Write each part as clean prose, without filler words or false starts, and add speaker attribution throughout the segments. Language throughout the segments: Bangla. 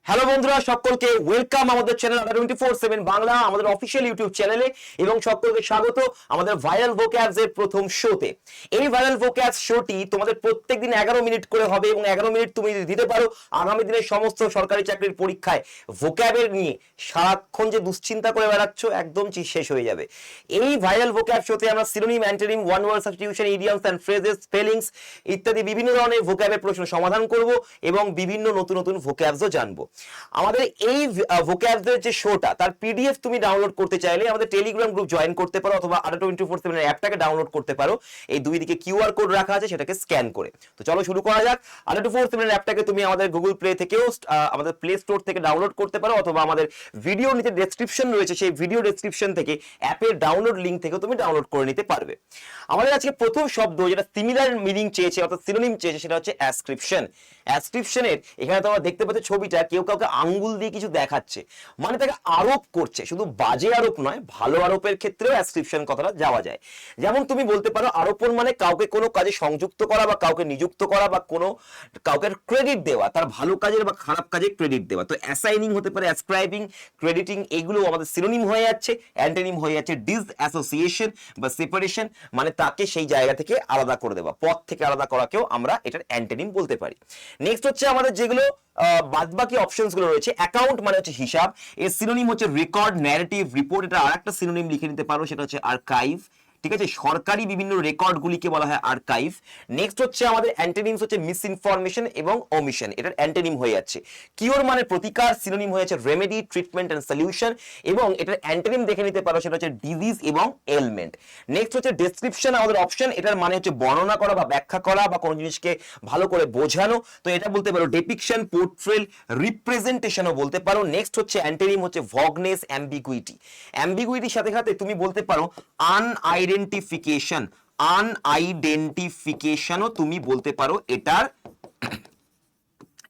Speaker 1: হ্যালো বন্ধুরা, সকলকে ওয়েলকাম আমাদের চ্যানেল 24/7 বাংলা, আমাদের অফিসিয়াল ইউটিউব চ্যানেলে, এবং সকলকে স্বাগত আমাদের ভাইরাল ভোক্যাবস এর প্রথম শোতে। এই ভাইরাল ভোক্যাবস শোটি তোমাদের প্রত্যেকদিন 11 মিনিট করে হবে, এবং 11 মিনিট তুমি যদি দিতে পারো, আগামী দিনের সমস্ত সরকারি চাকরির পরীক্ষায় ভোক্যাবের নিয়ে সারাক্ষণ যে দুশ্চিন্তা করে বেড়াচ্ছ, একদম শেষ হয়ে যাবে। এই ভাইরাল ভোক্যাবস শোতে আমরা synonym, antonym, one word substitution, idioms and phrases, spellings ইত্যাদি বিভিন্ন ধরনের ভোক্যাবের প্রশ্ন সমাধান করব, এবং বিভিন্ন নতুন নতুন ভোক্যাবসও জানবো। আমাদের এই ভোক্যাবসের যে শোটা, তার পিডিএফ তুমি ডাউনলোড করতে চাইলে আমাদের টেলিগ্রাম গ্রুপ জয়েন করতে পারো, অথবা আডা 24/7 এর অ্যাপটাকে ডাউনলোড করতে পারো। এই দুই দিকে কিউআর কোড রাখা আছে, সেটাকে স্ক্যান করে। তো চলো শুরু করা যাক। আডা 24/7 এর অ্যাপটাকে তুমি আমাদের গুগল প্লে থেকেও, আমাদের প্লে স্টোর থেকে ডাউনলোড করতে পারো, অথবা আমাদের ভিডিও নিচে ডেসক্রিপশন রয়েছে, সেই ভিডিও ডেসক্রিপশন থেকে অ্যাপের ডাউনলোড লিংক থেকে তুমি ডাউনলোড করে নিতে পারবে। আমাদের আজকে প্রথম শব্দ যেটা সিমিলার মিনিং চেয়েছে, অর্থাৎ সিনোনিম চেয়েছে, সেটা হচ্ছে অ্যাসক্রিপশন। অ্যাসক্রিপশনের এখানে তোমরা দেখতে পাচ্ছ ছবিটা, কেউ কাউকে আঙ্গুল দিয়ে কিছু দেখাচ্ছে, মানে তাকে আরোপ করছে। শুধু বাজে আরোপ নয়, ভালো আরোপের ক্ষেত্রেও অ্যাসক্রিপশন কথাটা যাওয়া যায়। যেমন তুমি বলতে পারো, আরোপণ মানে কাউকে কোনো কাজে সংযুক্ত করা, বা কাউকে নিযুক্ত করা, বা কোনো কাউকে ক্রেডিট দেওয়া, তার ভালো কাজের বা খারাপ কাজে ক্রেডিট দেওয়া। তো অ্যাসাইনিং হতে পারে, অ্যাসক্রাইবিং, ক্রেডিটিং, এগুলো আমাদের সিনোনিম হয়ে যাচ্ছে। অ্যান্টোনিম হয়ে যাচ্ছে ডিসঅ্যাসোসিয়েশন বা সেপারেশন, মানে তাকে সেই জায়গা থেকে আলাদা করে দেওয়া, পথ থেকে আলাদা করাকেও আমরা এটার অ্যান্টোনিম বলতে পারি। নেক্সট হচ্ছে আমাদের যেগুলো বাদবাকি অপশনস গুলো রয়েছে। অ্যাকাউন্ট মানে হচ্ছে হিসাব, এর সিনোনিম হচ্ছে রেকর্ড, ন্যারেটিভ, রিপোর্ট। এটা আরেকটা সিনোনিম লিখে নিতে পারো, সেটা হচ্ছে আর্কাইভ। ঠিক আছে, সরকারি বিভিন্ন রেকর্ড গুলিকে বলা হয় আর্কাইভ। নেক্সট হচ্ছে আমাদের অ্যান্টোনিমস হচ্ছে মিস ইনফরমেশন এবং ওমিশন, এটার অ্যান্টোনিম হয়ে যাচ্ছে কিওর মানে প্রতিকার, সিনোনিম হয়েছে রেমেডি, ট্রিটমেন্ট এন্ড সলিউশন, এবং এটার অ্যান্টোনিম দেখে নিতে পারো, সেটা হচ্ছে ডিজিজ এবং এলমেন্ট। নেক্সট হচ্ছে ডেসক্রিপশন, আমাদের অপশন, এটার মানে হচ্ছে বর্ণনা করা বা ব্যাখ্যা করা, বা কোনো জিনিসকে ভালো করে বোঝানো। তো এটা বলতে পারো ডেপিকশন, পোর্ট্রেল, রিপ্রেজেন্টেশনও বলতে পারো। নেক্সট হচ্ছে অ্যান্টোনিম হচ্ছে ভগনেস, অ্যাম্বিগুইটি। অ্যাম্বিগুইটির সাথে সাথে তুমি বলতে পারো আনআইডেন্টিফিকেশন, আনআইডেন্টিফিকেশনও তুমি বলতে পারো এটার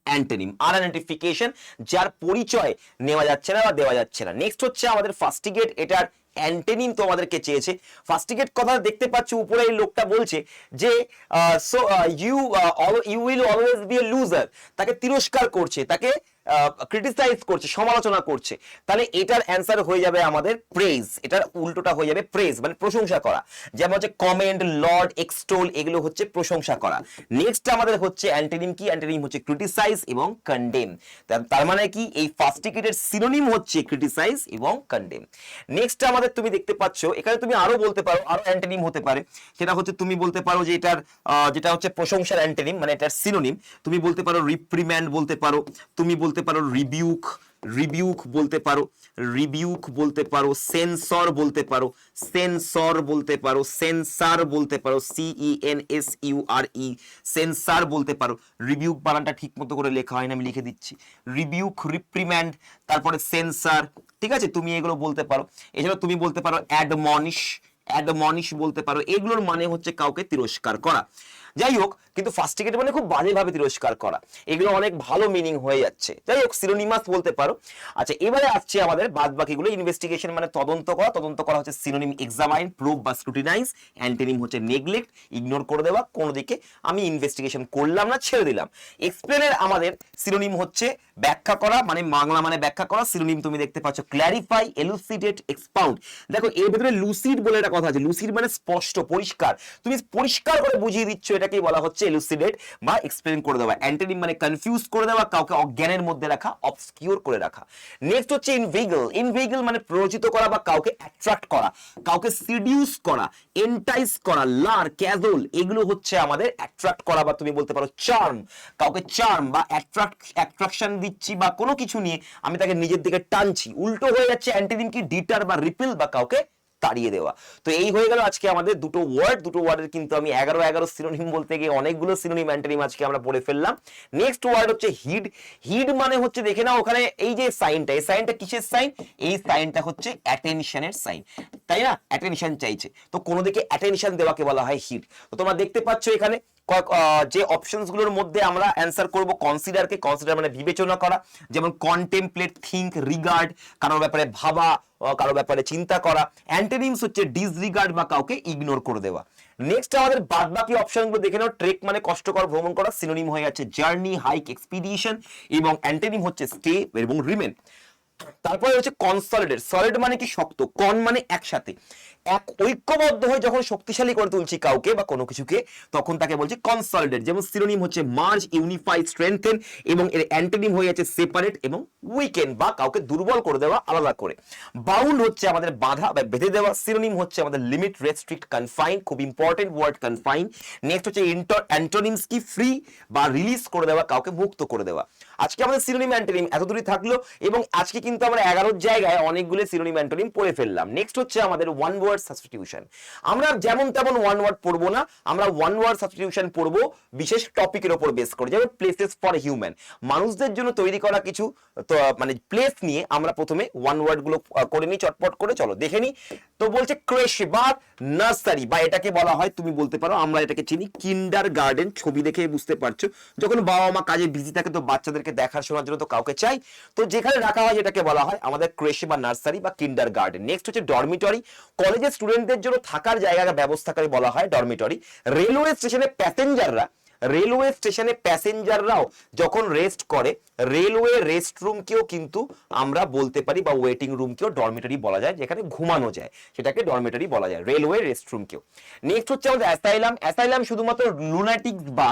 Speaker 1: অ্যান্টোনিম। আনআইডেন্টিফিকেশন, যার পরিচয় নেওয়া যাচ্ছে না বা দেওয়া যাচ্ছে না। নেক্সট হচ্ছে আমাদের ফাস্টিগেট, এটার অ্যান্টোনিম তোমাদেরকে চেয়েছে। ফাস্টিগেট কথা দেখতে পাচ্ছ উপরে, এই লোকটা বলছে যে so you will always be a loser, তাকে তিরস্কার করছে, তাকে ক্রিটিসাইজ করছে, সমালোচনা করছে। তাহলে এটার অ্যান্সার হয়ে যাবে আমাদের প্রেজ, এটার উল্টোটা হয়ে যাবে প্রেজ, মানে প্রশংসা করা। যেমন হচ্ছে কমেন্ট, লর্ড, এক্সটোল, এগুলো হচ্ছে প্রশংসা করা। নেক্সট আমাদের হচ্ছে অ্যান্টোনিম কি, অ্যান্টোনিম হচ্ছে ক্রিটিসাইজ এবং কন্ডেম। তার মানে কি, এই ফাস্টিগেটের সিনোনিম হচ্ছে ক্রিটিসাইজ এবং কন্ডেম। নেক্সট আমাদের তুমি দেখতে পাচ্ছ এখানে, তুমি আরো বলতে পারো, আরো অ্যান্টোনিম হতে পারে। সেটা হচ্ছে তুমি বলতে পারো যে এটার যেটা হচ্ছে প্রশংসার অ্যান্টোনিম, মানে এটার সিনোনিম, তুমি বলতে পারো রিপ্রিম্যান্ড বলতে পারো, তুমি বলতে পারো রিবিউক, রিবিউক বলতে পারো, রিবিউক বলতে পারো, সেন্সর বলতে পারো, সেন্সর বলতে পারো, সেন্সার বলতে পারো, CENSURE, সেন্সার বলতে পারো। রিবিউক বানানটা ঠিক মতো করে লেখা হয় না, আমি লিখে দিচ্ছি। রিবিউক, রিপ্রিম্যান্ড, তারপরে সেন্সার। ঠিক আছে, তুমি এগুলো বলতে পারো। এছাড়া তুমি বলতে পারো অ্যাডমনিশ, অ্যাডমনিশ বলতে পারো। এগুলোর মানে হচ্ছে কাউকে তিরস্কার করা। যাই হোক, কিন্তু ফাস্টিগেট মানে খুব বাজেভাবে তিরস্কার করা, এগুলো অনেক ভালো মিনিং হয়ে যাচ্ছে। যাই হোক, সিনোনিমাস বলতে পারো। আচ্ছা, এবারে আসছে আমাদের বাদ বাকিগুলো। ইনভেস্টিগেশন মানে তদন্ত করা, তদন্ত করা হচ্ছে সিনোনিম এক্সামাইন, প্রুভ বা স্ক্রুটিনাইজ। অ্যান্টোনিম হচ্ছে নেগলেক্ট, ইগনোর করে দেওয়া, কোনো দিকে আমি ইনভেস্টিগেশন করলাম না, ছেড়ে দিলাম। এক্সপ্লেনের আমাদের সিনোনিম হচ্ছে ব্যাখ্যা করা, মানে বাংলা মানে ব্যাখ্যা করা। সিনোনিম তুমি দেখতে পাচ্ছ ক্ল্যারিফাই, এলুসিডেট, এক্সপাউন্ড। দেখো এর ভেতরে লুসিড বলে একটা কথা আছে। লুসিড মানে স্পষ্ট, পরিষ্কার, তুমি পরিষ্কার করে বুঝিয়ে দিচ্ছ, এটাকেই বলা হচ্ছে এলুসিডেট বা এক্সপ্লেন করে দেওয়া। অ্যান্টোনিম মানে কনফিউজ করে দেওয়া, কাউকে অজ্ঞানের মধ্যে রাখা, অবস্কিউর করে রাখা। নেক্সট হচ্ছে ইনভেগল। ইনভেগল মানে প্ররোচিত করা বা কাউকে অ্যাট্রাক্ট করা, কাউকে সিডিউস করা, এন্টাইস করা, লার, ক্যাজল, এগুলো হচ্ছে আমাদের অ্যাট্রাক্ট করা, বা তুমি বলতে পারো চার্ম। কাউকে চার্ম বা অ্যাট্রাকশন দিচ্ছি, বা কোনো কিছু নিয়ে আমি তাকে নিজের দিকে টানছি। উল্টো হয়ে যাচ্ছে অ্যান্টোনিম কি, ডিটার বা রিপেল, বা কাউকে তাড়িয়ে দেওয়া। তো এই হয়ে গেল আজকে আমাদের দুটো ওয়ার্ড। দুটো ওয়ার্ডের কিন্তু আমি 11 সিনোনিম বলতে গিয়ে অনেকগুলো সিনোনিম অ্যান্টোনিম আজকে আমরা পড়ে ফেললাম। নেক্সট ওয়ার্ড হচ্ছে হিড। হিড মানে হচ্ছে, দেখে নাও ওখানে এই যে সাইনটা, এই সাইনটা কিসের সাইন? এই সাইনটা হচ্ছে অ্যাটেনশনের সাইন, তাই না? অ্যাটেনশন চাইছে, তো কোনো দিকে অ্যাটেনশন দেওয়াকে বলা হয় হিড। তো তোমরা দেখতে পাচ্ছ এখানে যে অপশনস গুলোর মধ্যে আমরা অ্যান্সার করব কনসিডারকে, কনসিডার মানে বিবেচনা করা, যেমন কন্টেমপ্লেট, থিঙ্ক, রিগার্ড, কারোর ব্যাপারে ভাবা, কারোর ব্যাপারে চিন্তা করা। অ্যান্টোনিমস হচ্ছে ডিসরিগার্ড বা কাউকে ইগনোর করে দেওয়া। নেক্সট আমাদের বাদ বাকি অপশনগুলো দেখে নাও। ট্রেক মানে কষ্টকর ভ্রমণ করা, সিনোনিম হয়ে যাচ্ছে জার্নি, হাইক, এক্সপিডিশন, এবং অ্যান্টোনিম হচ্ছে স্টে এবং রিমেন। তারপরে হচ্ছে কনসলিডেট। সলিড মানে কি শক্ত, কন মানে একসাথে, এক ঐক্যবদ্ধ হয়ে যখন শক্তিশালী করে তুলছি কাউকে বা কোনো কিছুকে, তখন তাকে বলছি কনসলিডেট। যেমন সিনোনিম হচ্ছে মার্জ, ইউনিফাই, স্ট্রেংথেন, এবং এর অ্যান্টোনিম হয়ে যাচ্ছে সেপারেট এবং উইকেন বা কাউকে দুর্বল করে দেওয়া, আলাদা করে। বাউন্ড হচ্ছে আমাদের বাঁধা বা বেঁধে দেওয়া, সিনোনিম হচ্ছে আমাদের লিমিট, রেস্ট্রিক্ট, কনফাইন, খুব ইম্পর্টেন্ট ওয়ার্ড কনফাইন। নেক্সট হচ্ছে অ্যান্টোনিমস কি ফ্রি বা রিলিজ করে দেওয়া, কাউকে মুক্ত করে দেওয়া। আজকে আমাদের সিনোনিম অ্যান্টোনিম এত দূরই থাকলো, এবং আজকে কিন্তু আমরা 11 জায়গায় অনেকগুলো সিনোনিম অ্যান্টোনিম পড়ে ফেললাম। নেক্সট হচ্ছে আমাদের ওয়ান ওয়ার্ড সাবস্টিটিউশন। আমরা যেমন তেমন ওয়ান ওয়ার্ড পড়বো না, আমরা ওয়ান ওয়ার্ড সাবস্টিটিউশন পড়বো বিশেষ টপিকের উপর বেস করে, যেমন প্লেসেস ফর হিউম্যান, মানুষদের জন্য তৈরি করা কিছু মানে প্লেস নিয়ে আমরা প্রথমে ওয়ান ওয়ার্ড গুলো করে নিই চটপট করে, চলো দেখে নিই। তো বলছে ক্রেশ বা নার্সারি, বা এটাকে বলা হয়, তুমি বলতে পারো, আমরা এটাকে চিনি কিন্ডার গার্ডেন। ছবি দেখে বুঝতে পারছো, যখন বাবা মা কাজে বিজি থাকে তো বাচ্চাদেরকে দেখাশোনার জন্য তো কাউকে চাই, তো যেখানে রাখা হয় যেটাকে বলা হয় আমাদের ক্রেশে বা নার্সারি বা কিন্ডার গার্ডেন। নেক্সট হচ্ছে ডরমিটরি, কলেজের স্টুডেন্টদের জন্য থাকার জায়গা ব্যবস্থাকারী বলা হয় ডরমিটরি। রেলওয়ে স্টেশনে প্যাসেঞ্জাররাও যখন রেস্ট করে, রেলওয়ে রেস্ট রুমকেও কিন্তু আমরা বলতে পারি, বা ওয়েটিং রুমকেও ডরমিটরি বলা যায়, যেখানে ঘুমানো যায় সেটাকে ডরমিটরি বলা যায়, রেলওয়ে রেস্ট রুমকেও। নেক্সট হচ্ছে আমাদের অ্যাসাইলাম। অ্যাসাইলাম শুধুমাত্র লুনাটিক্স বা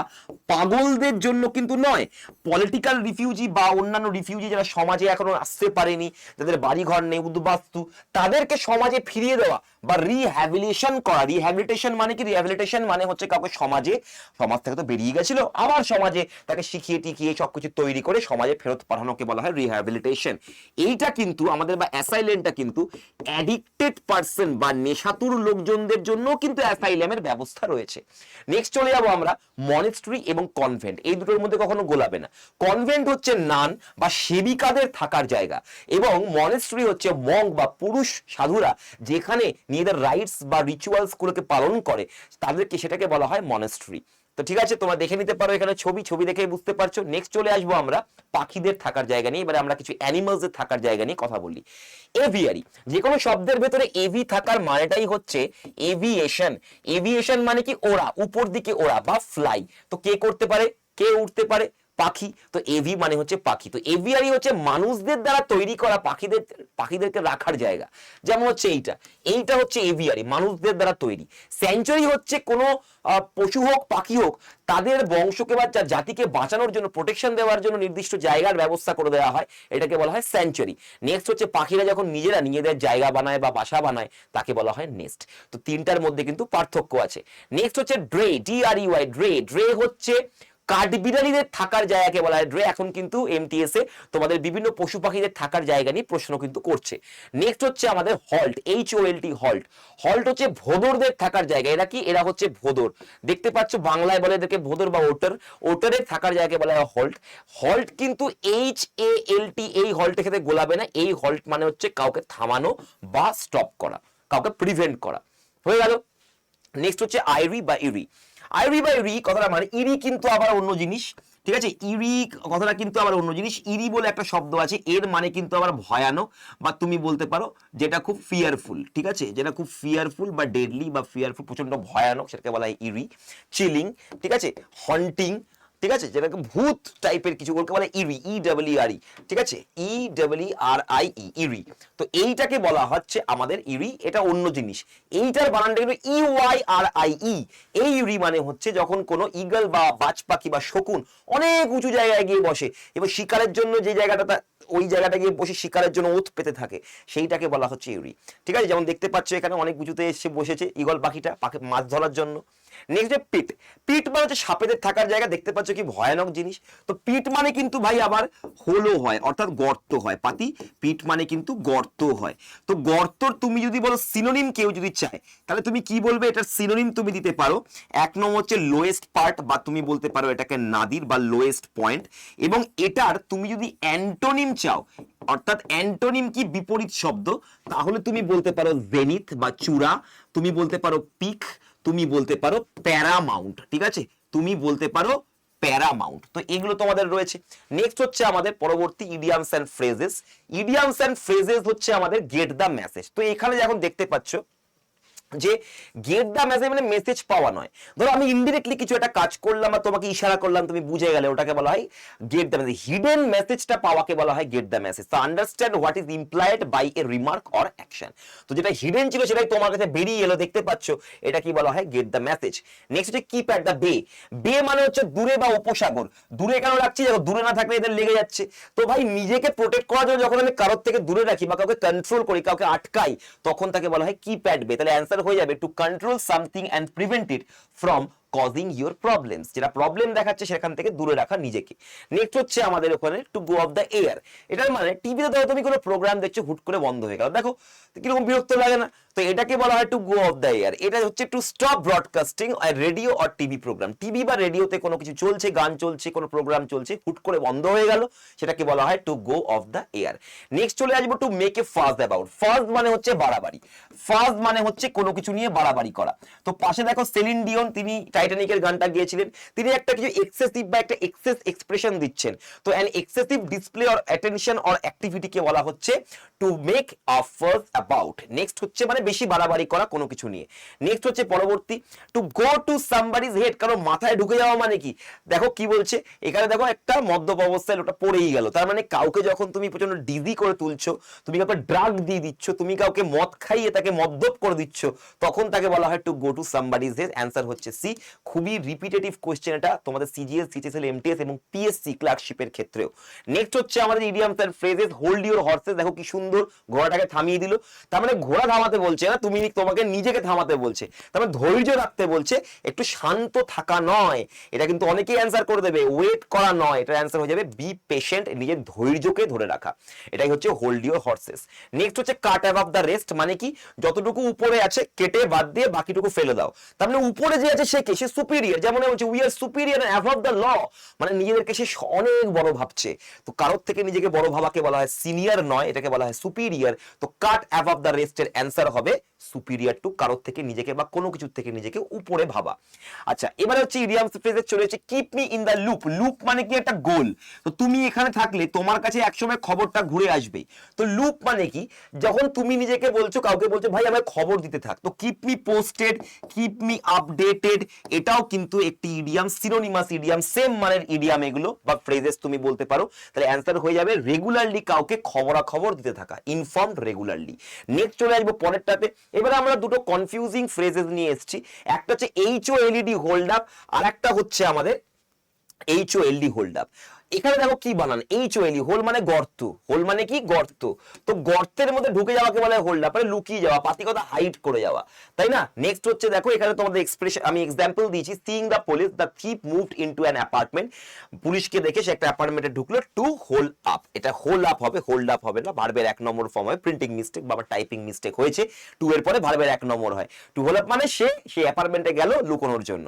Speaker 1: পাগলদের জন্য কিন্তু নয়, পলিটিক্যাল রিফিউজি বা অন্যান্য রিফিউজি যারা সমাজে এখনো আসতে পারেনি, যাদের বাড়িঘর নেই, উদ্বাস্তু, তাদেরকে সমাজে ফিরিয়ে দেওয়া বা রিহ্যাবিলিটেশন করা। রিহ্যাবিলিটেশন মানে কি? রিহ্যাবিলিটেশন মানে হচ্ছে কাউকে সমাজ থেকে তো বেরিয়ে গেছিল, আবার সমাজে তাকে শিখিয়ে টিকিয়ে সবকিছু তৈরি করে সমাজে ফেরত পাঠানোকে বলা হয় রিহ্যাবিলিটেশন। এইটা কিন্তু আমাদের বা অ্যাসাইলেমটা কিন্তু অ্যাডিক্টেড পারসন বা নেশাতুর লোকজনদের জন্য কিন্তু অ্যাসাইলেমের ব্যবস্থা রয়েছে। নেক্সট চলে যাবো আমরা মনেস্ট্রি এবং কনভেন্ট। এই দুটোর মধ্যে কখনো গোলাবে না। কনভেন্ট হচ্ছে নান বা সেবিকাদের থাকার জায়গা, এবং মনেস্ট্রি হচ্ছে মঙ্ক বা পুরুষ সাধুরা যেখানে নিজেদের রাইটস বা রিচুয়ালস গুলোকে পালন করে, তাদেরকে সেটাকে বলা হয় মনেস্ট্রি। তো ঠিক আছে, তোমরা দেখে নিতে পারো এখানে ছবি দেখে বুঝতে পারছো। নেক্সট চলে আসবো আমরা পাখিদের থাকার জায়গা নিয়ে। এবারে আমরা কিছু অ্যানিমালসের থাকার জায়গা নিয়ে কথা বলি। এভিয়ারি, যে কোনো শব্দের ভেতরে এভি থাকার মানেটাই হচ্ছে এভিয়েশন। এভিয়েশন মানে কি? ওড়া, উপর দিকে ওড়া বা ফ্লাই। তো কে করতে পারে? কে উঠতে পারে? পাখি। তো এভি মানে হচ্ছে পাখি। তো এভিয়ারি হচ্ছে মানুষদের দ্বারা তৈরি করা পাখিদেরকে রাখার জায়গা। যেমন হচ্ছে এইটা হচ্ছে এভিয়ারি, মানুষদের দ্বারা তৈরি। স্যাংচুয়ারি হচ্ছে কোনো পশু হোক পাখি হোক, তাদের বংশকে বা জাতিকে বাঁচানোর জন্য, প্রোটেকশন দেওয়ার জন্য নির্দিষ্ট জায়গার ব্যবস্থা করে দেওয়া হয়, এটাকে বলা হয় স্যাংচুয়ারি। নেক্সট হচ্ছে পাখিরা যখন নিজেদের জায়গা বানায় বা বাসা বানায়, তাকে বলা হয় নেস্ট। তো তিনটার মধ্যে কিন্তু পার্থক্য আছে। নেক্সট হচ্ছে ড্রে, DREY, ড্রে হচ্ছে কাঠবিড়ালিদের থাকার জায়গাকে বলা হয় ড্রে। এখন কিন্তু এমটিএস এ তোমাদের বিভিন্ন পশু পাখিদের থাকার জায়গা নিয়ে প্রশ্ন কিন্তু করছে। নেক্সট হচ্ছে আমাদের হল্ট, HOLT, হল্ট হচ্ছে ভোদরদের থাকার জায়গা। এরা কি? এরা হচ্ছে ভোদর। দেখতে পাচ্ছ বাংলায় বলে এদেরকে ভোদর বা ওটারের থাকার জায়গাকে বলা হয় হল্ট কিন্তু HALT, এই হল্টের ক্ষেত্রে গোলাবে না। এই হল্ট মানে হচ্ছে কাউকে থামানো বা স্টপ করা, কাউকে প্রিভেন্ট করা। হয়ে গেল। নেক্সট হচ্ছে আইরি বা ইরি। কথাটা মানে ইরি কিন্তু আবার অন্য জিনিস, ঠিক আছে? ইরি কথাটা কিন্তু আবার অন্য জিনিস। ইরি বলে একটা শব্দ আছে, এর মানে কিন্তু আবার ভয়ানক, বা তুমি বলতে পারো যেটা খুব ফিয়ারফুল, ঠিক আছে? যেটা খুব ফিয়ারফুল বা ডেডলি বা ফিয়ারফুল, প্রচন্ড ভয়ানক, সেটাকে বলা হয় ইরি। চিলিং, ঠিক আছে? হন্টিং, ঠিক আছে? যেটাকে ভূত টাইপের কিছু বলতে বলে ইরি, ERRE, ঠিক আছে? ERRIE, ইরি। তো এইটাকে বলা হচ্ছে আমাদের ইরি, এটা অন্য জিনিস। এইটার বানানটা কিন্তু EYRIE। এই ইরি মানে হচ্ছে যখন কোনো ঈগল বা বাজ পাখি বা শকুন অনেক উঁচু জায়গায় গিয়ে বসে এবং শিকারের জন্য যে জায়গাটা, ওই জায়গাটা গিয়ে বসে শিকারের জন্য ওত পেতে থাকে, সেইটাকে বলা হচ্ছে ইরি, ঠিক আছে? যেমন দেখতে পাচ্ছ এখানে অনেক উঁচুতে এসে বসেছে ঈগল পাখিটা মাছ ধরার জন্য। নেক্সট পিট মানে হচ্ছে সাপেদের থাকার জায়গা। দেখতে পাচ্ছ কি ভয়ানক জিনিস। তো পিট মানে কিন্তু ভাই আবার হোলো হয়, অর্থাৎ গর্ত হয়। পাতি পিট মানে কিন্তু গর্ত হয়। তো গর্তর তুমি যদি বলো সিনোনিম কেউ যদি চায়, তাহলে তুমি কি বলবে? এটার সিনোনিম তুমি দিতে পারো, এক নম্বর হচ্ছে লোয়েস্ট পার্ট, বা তুমি বলতে পারো এটাকে নাদির বা লোয়েস্ট পয়েন্ট। এবং এটার তুমি যদি অ্যান্টোনিম চাও, অর্থাৎ অ্যান্টোনিম কি? বিপরীত শব্দ, তাহলে তুমি বলতে পারো জেনিথ বা চূড়া, তুমি বলতে পারো পিক, তুমি বলতে পারো প্যারামাউন্ট, ঠিক আছে? তুমি বলতে পারো প্যারামাউন্ট। তো এগুলো তোমাদের রয়েছে। নেক্সট হচ্ছে আমাদের পরবর্তী idioms and phrases. Idioms and phrases হচ্ছে আমাদের গেট দ্য মেসেজ। তো এখানে যখন দেখতে পাচ্ছ যে গেট দা মেসেজ মানে মেসেজ পাওয়া নয়, ধরো আমি ইনডিরেক্টলি কিছু একটা কাজ করলাম বা তোমাকে ইশারা করলাম, তুমি বুঝে গেলে, ওটাকে বলা হয় গেট দা মেসেজ। হিডেন মেসেজটা পাওয়াকে বলা হয় গেট দা মেসেজ। তো understand what is implied by a remark or action. তো যেটা হিডেন ছিল সেটাই তোমার কাছে বেরিয়ে এলো, দেখতে পাচ্ছ, এটা কি বলা হয় গেট দা মেসেজ। নেক্সট হচ্ছে কিপ অ্যাট দা বে। বে মানে হচ্ছে দূরে বা উপসাগর। দূরে কেন রাখছি, দেখো দূরে না থাকলে এদের লেগে যাচ্ছে। তো ভাই নিজেকে প্রোটেক্ট করার জন্য যখন আমি কারোর থেকে দূরে রাখি বা কাউকে কন্ট্রোল করি, কাউকে আটকাই, তখন তাকে বলা হয় কিপ অ্যাট বে। তাহলে অ্যান্সার হয়ে যাবে two control something and prevent it from causing your problems। যেটা প্রবলেম দেখাচ্ছে সেখান থেকে দূরে রাখা নিজেকে। নেক্সট হচ্ছে আমাদের ওখানে two go off the air. এটার মানে টিভিতে ধরো তুমি কোনো প্রোগ্রাম দেখছো, হুট করে বন্ধ হয়ে গেল, দেখো কিরকম বিরক্ত লাগে না? তো এটাকে বলা হয় to go off the air. এটা হচ্ছে to stop broadcasting radio or TV programme. TV বা রেডিওতে কোনো কিছু চলছে, গান চলছে, কোনো প্রোগ্রাম চলছে, হুট করে বন্ধ হয়ে গেল, সেটাকে বলা হয় to go off the air. Next চলে আসবো টু মেক এ ফাজ অ্যাবাউট। ফাজ মানে হচ্ছে বাড়াবাড়ি। ফাজ মানে হচ্ছে কোনো কিছু নিয়ে বাড়াবাড়ি করা। তো পাশে দেখো সেলিন ডিওন, তিনি টাইটানিকের গানটা গিয়েছিলেন, তিনি একটা কিছু এক্সেসিভ বা একটা এক্সেস এক্সপ্রেশন দিচ্ছেন। তো an excessive display or attention or অ্যাক্টিভিটিকে বলা হচ্ছে টু মেক আ ফাজ অ্যাবাউট। নেক্সট হচ্ছে মানে বেশি বাড়াবাড়ি করা কোনো কিছু নিয়ে। নেক্সট হচ্ছে পরবর্তী two go to somebody's head. কারণ মাথায় ঢুকে যাওয়া মানে কি, দেখো কি বলছে এখানে, দেখো একটা মদ্যপ অবস্থায় ওটা পড়েই গেল। তার মানে কাউকে যখন তুমি প্রচন্ড ডিজি করে তুলছো, তুমি কাউকে ড্রাগ দিয়ে দিচ্ছ, তুমি কাউকে মদ খাইয়ে তাকে মদ্যপ করে দিচ্ছ, তখন তাকে বলা হয় to go to somebody's head. Answer হচ্ছে সি। খুবই রিপিটেটিভ কোশ্চেন এটা তোমাদের সিজিএস, সিএচএসএল, এমটিএস এবং পিএসসি ক্লার্কশিপের ক্ষেত্রেও। নেক্সট হচ্ছে আমাদের idioms and phrases. Hold your horses. দেখো কি সুন্দর, ঘোড়াটাকে থামিয়ে দিল। তার মানে ঘোড়া থামাতে বলছে না, তুমি তোমাকে নিজেকে থামাতে বলছে। তার মানে ধৈর্য রাখতে বলছে, একটু শান্ত থাকা নয়। এটা কিন্তু অনেকেই অ্যান্সার করে দেবে, ওয়েট করা নয়। এটার অ্যান্সার হয়ে যাবে বি পেশেন্ট, নিজের ধৈর্যকে ধরে রাখা। এটাই হচ্ছে হোল্ড ইউর হর্সেস। নেক্সট হচ্ছে কাট অ্যাবাভ দ্য রেস্ট। মানে কি, যতটুকু উপরে আছে কেটে বাদ দিয়ে বাকিটুকু ফেলে দাও। তার মানে উপরে যে আছে সে কে, সে সুপিরিয়র। যেমন বলছে we are superior and above the law, মানে নিজেদেরকে সে অনেক বড় ভাবছে। তো কারোর থেকে নিজেকে বড় ভাবাকে বলা হয় সিনিয়র নয়, এটাকে বলা হয় সুপিরিয়র। তো কাট অ্যাবভ দ্য রেস্টের অ্যান্সার হবে সুপিরিয়র টু, কারোর থেকে নিজেকে বা কোনো কিছু থেকে নিজেকে উপরে ভাবা। আচ্ছা, এবারে হচ্ছে ইডিয়ামস ফ্রেজে চলে এসেছে keep me in the loop. Loop মানে কি, একটা গোল। তো তুমি এখানে থাকলে তোমার কাছে একসময় খবরটা ঘুরে আসবে। তো লুপ মানে কি, যখন তুমি নিজেকে বলছো, কাউকে বলছো ভাই আমায় খবর দিতে থাক। তো keep me posted, keep me updated, এটাও কিন্তু একটি ইডিয়াম, সিনোনিমাস ইডিয়াম, সেম মানের ইডিয়াম এগুলো বা ফ্রেজেস তুমি বলতে পারো। তাহলে অ্যান্সার হয়ে যাবে রেগুলারলি কাউকে খবরাখবর দিতে থাকা, ইনফর্মড রেগুলারলি। নেক্সট চলে আসবো পরেরটাতে। এবারে আমরা দুটো কনফিউজিং ফ্রেজেস নিয়ে এসেছি। একটা হচ্ছে HOLED হোল্ড আপ, আর একটা হচ্ছে আমাদের HOLD হোল্ড আপ। এখানে দেখো কি বানান, HOLE, হোল মানে গর্ত, হোল মানে কি গর্ত। তো গর্তের মধ্যে ঢুকে যাওয়াকে বলে হোল্ড আপ, মানে লুকিয়ে যাওয়া, পাতিকতা হাইড করে যাওয়া, তাই না? নেক্সট হচ্ছে দেখো এখানে তোমাদের এক্সপ্রেশন, আমি এক্সাম্পল দিয়েছি, seeing the police the thief moved into an apartment. পুলিশকে দেখে সে একটা অ্যাপার্টমেন্টে ঢুকলো, টু হোল আপ। এটা হোল আপ হবে, হোল্ড আপ হবে না। ভার্বের 1 নম্বর ফর্ম হয়, প্রিন্টিং মিস্টেক বা টাইপিং মিস্টেক হয়েছে, টু এর পরে ভার্বের 1 নম্বর হয়। টু হোল আপ মানে সে অ্যাপার্টমেন্টে গেল লুকোনোর জন্য।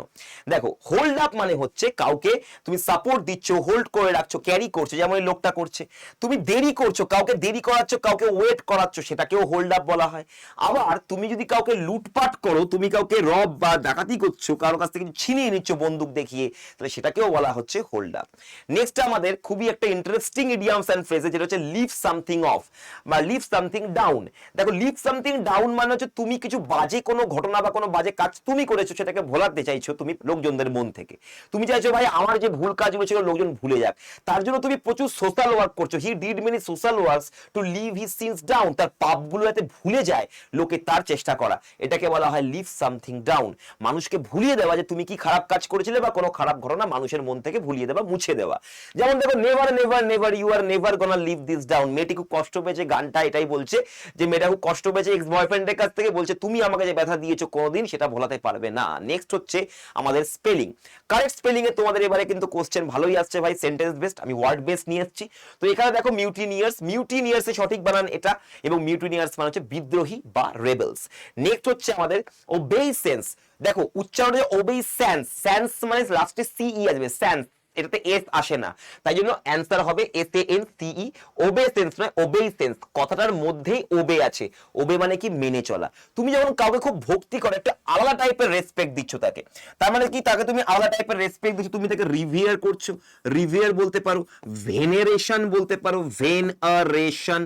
Speaker 1: দেখো হোল্ড আপ মানে হচ্ছে কাউকে তুমি সাপোর্ট দিচ্ছ, হোল্ড করে রাখছো, ক্যারি করছো, যেমন এই লোকটা করছে। তুমি দেরি করছো, কাউকে দেরি করাচ্ছ, কাউকে ওয়েট করাচ্ছ, সেটাকেও হোল্ড আপ বলা হয়। আবার তুমি যদি কাউকে লুটপাট করো, তুমি কাউকে রব বা ডাকাতি করছো, কারোর কাছ থেকে ছিনিয়ে নিচ্ছ বন্দুক দেখিয়ে, তাহলে সেটাকেও বলা হচ্ছে হোল্ড আপ। নেক্সট আমাদের খুবই একটা ইন্টারেস্টিং ইডিয়ামস এন্ড ফ্রেজেস, যেটা হচ্ছে লিভ সামথিং অফ বা লিভ সামথিং ডাউন। দেখো লিভ সামথিং ডাউন মানে হচ্ছে তুমি কিছু বাজে কোনো ঘটনা বা কোনো বাজে কাজ তুমি করেছো, সেটাকে ভোলাতে চাইছো তুমি লোকজনদের মন থেকে। তুমি চাইছো ভাই আমার যে ভুল কাজগুলো ছিল লোকজন ভুলে যাক, তার জন্য তুমি প্রচুর সোশ্যাল ওয়ার্ক করছো। He did many social works to live his sins down. তার পাপগুলো যাতে ভুলে যায় লোকে, তার চেষ্টা করা, এটাকে বলা হয় লিভ সামথিং ডাউন। মানুষকে ভুলিয়ে দেওয়া যে তুমি কি খারাপ কাজ করেছিলে বা কোনো খারাপ ঘটনা মানুষের মন থেকে ভুলিয়ে দেওয়া, মুছে দেওয়া। যেমন দেখো never never never you are never gonna live this down. মেয়েটি খুব কষ্ট পেয়েছে, গানটা এটাই বলছে যে মেয়েটা খুব কষ্ট পেয়েছে এক্স বয়ফ্রেন্ডের কাছ থেকে, বলছে তুমি আমাকে যে ব্যথা দিয়েছো কোনোদিন সেটা ভোলাতে পারবে না। নেক্সট হচ্ছে আমাদের স্পেলিং। কারেক্ট স্পেলিং এ তোমাদের এবারে কিন্তু কোশ্চেন ভালোই আসছে ভাই, সেন্টেন্স বেসড, আমি ওয়ার্ড বেসড নিয়ে এসেছি। তো এখানে দেখো মিউটিনিয়ার্স, মিউটিনিয়ার্স এর সঠিক বানান এটা, এবং মিউটিনিয়ার্স মানে হচ্ছে বিদ্রোহী বা রেবেলস। নেক্সট হচ্ছে আমাদের ওবেইসেন্স। দেখো উচ্চারণে ওবেইসেন্স, সেন্স মানে লাস্টে সিই আসবে, সেন্স, এটাতে এস আসে না, তাই জন্য অ্যান্সার হবে SANCE, ওবেসেন্স নয় ওবেইসেন্স, কথাটার মধ্যেই ওবে আছে, ওবে মানে কি মেনে চলা। তুমি যখন কাউকে খুব ভক্তি করে একটা আলাদা টাইপের রেসপেক্ট দিচ্ছ তাকে, তার মানে কি তাকে তুমি আলাদা টাইপের রেসপেক্ট দিচ্ছ, তুমি তাকে রিভিয়ার করছো, রিভিয়ার বলতে পারো, ভেনারেশন বলতে পারো, ভেনারেশন,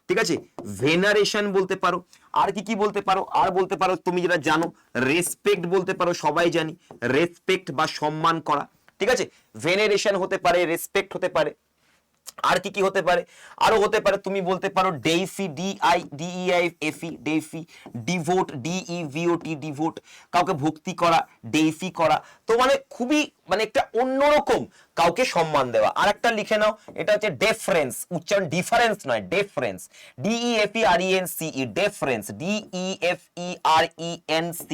Speaker 1: ঠিক আছে, ভেনারেশন বলতে পারো। আর কি কি বলতে পারো, আর বলতে পারো তুমি যেটা জানো, রেসপেক্ট বলতে পারো, সবাই জানি রেসপেক্ট বা সম্মান করা, ঠিক আছে, ভেনারেশন হতে পারে, রেসপেক্ট হতে পারে। আর কি কি হতে পারে, আরো হতে পারে তুমি বলতে পারো ডেইফি, DIDEIFE, ডেইফি, ডিভোট, DEVOT, ডিভোট, কাউকে ভক্তি করা, ডেইফি করা। তো মানে খুবই মানে একটা অন্যরকম কাউকে সম্মান দেওয়া। আর একটা লিখে নাও, এটা হচ্ছে ডেফারেন্স, উচ্চারণ ডিফারেন্স নয়, ডেফারেন্স, DEFERENCE, ডেফারেন্স, DEFERENCE,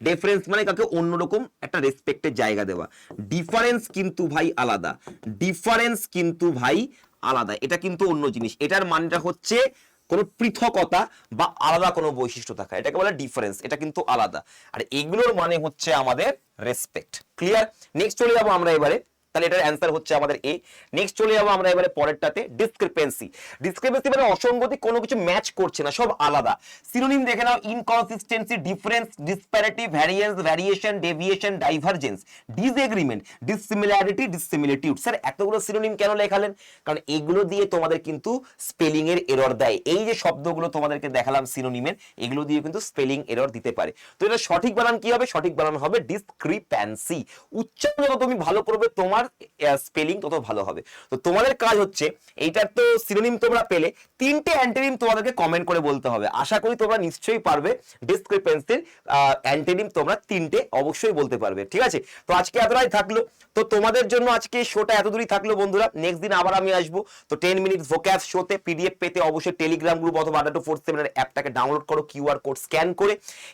Speaker 1: ডেফারেন্স মানে কাউকে অন্যরকম একটা রেসপেক্টের জায়গা দেওয়া। ডিফারেন্স কিন্তু ভাই আলাদা, ডিফারেন্স কিন্তু ভাই আলাদা, এটা কিন্তু অন্য জিনিস। এটার মানেটা হচ্ছে কোনো পৃথকতা বা আলাদা কোনো বৈশিষ্ট্য থাকা, এটাকে বলে ডিফারেন্স, এটা কিন্তু আলাদা। আর এগুলোর মানে হচ্ছে আমাদের রেসপেক্ট। ক্লিয়ার? নেক্সট চলে যাবো আমরা এবারে, তাহলে এটার অ্যান্সার হচ্ছে আমাদের এ। নেক্সট চলে যাবো আমরা এবারে পরেরটাতে, ডিসক্রিপেন্সি। ডিসক্রিপেন্সি মানে অসঙ্গতি, কোনো কিছু ম্যাচ করছে না, সব আলাদা। সিনোনিম দেখে নাও, inconsistency, difference, disparity, variance, variation, deviation, divergence, disagreement, dissimilarity, dissimilitude. Sir এতগুলো সিনোনিম কেন লেখালেন? কারণ এগুলো দিয়ে তোমাদের কিন্তু স্পেলিং এর এরর দেয়। এই যে শব্দগুলো তোমাদেরকে দেখালাম সিনোনিমের, এগুলো দিয়ে কিন্তু স্পেলিং এরর দিতে পারে। তো এটা সঠিক বানান কি হবে? সঠিক বানান হবে ডিসক্রিপেন্সি। উচ্চারণ যত তুমি ভালো করবে তোমার স্পেলিং তত ভালো হবে। তো তোমাদের কাজ হচ্ছে, এইটার তো সিনোনিম তোমরা পেলে, তিনটে অ্যান্টোনিম তোমাদেরকে কমেন্ট করে বলতে হবে। আশা করি তোমরা নিশ্চয়ই পারবে। ডিসক্রিপেন্সির অ্যান্টোনিম তোমরা তিনটে অবশ্যই বলতে পারবে, ঠিক আছে? তো আজকে এতটাই থাকলো। তো তোমাদের জন্য আজকে শোটা এত দূরই থাকলো বন্ধুরা। নেক্সট দিন আবার আমি আসবো। তো 10 মিনিট ভোক্যাব শোতে পিডিএফ পেতে অবশ্যই টেলিগ্রাম গ্রুপ অথবা ADA247 এর অ্যাপটাকে ডাউনলোড করো কিউআর কোড স্ক্যান করে।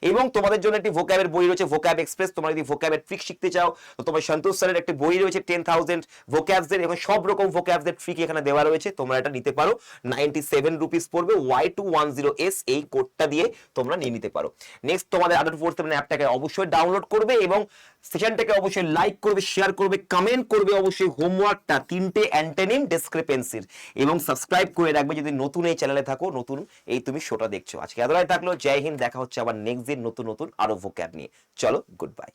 Speaker 1: এবং তোমাদের জন্য একটি ভোক্যাবের বই রয়েছে, ভোক্যাব এক্সপ্রেস। তোমরা যদি ভোক্যাবের ট্রিক শিখতে চাও, তো তোমার সন্তোষ স্যারের একটি বই রয়েছে 10,000 ভোক্যাবস এর, এবং সব রকম ভোক্যাবস এর ট্রিক এখানে দেওয়া রয়েছে। তোমরা এটা নিতে পারো, 97 রুপিস পড়বে, Y210S এই কোডটা দিয়ে তোমরা নিয়ে নিতে পারো। নেক্সট তোমাদের ADA247 অ্যাপটাকে অবশ্যই ডাউনলোড করবে এবং সেশনটাকে অবশ্যই লাইক করবে, শেয়ার করবে, কমেন্ট করবে অবশ্যই হোমওয়ার্কটা, তিনটে অ্যান্টোনিম ডেসক্রিপেন্সির, এবং সাবস্ক্রাইব করে রাখবে যদি নতুন এই চ্যানেলে থাকো, নতুন এই তুমি শোটা দেখছো। আজকে এতটাই থাকলো, জয় হিন্দ। দেখা হচ্ছে আবার নেক্সট দিন নতুন নতুন আরো ভোক্যাব নিয়ে। চলো, গুড বাই।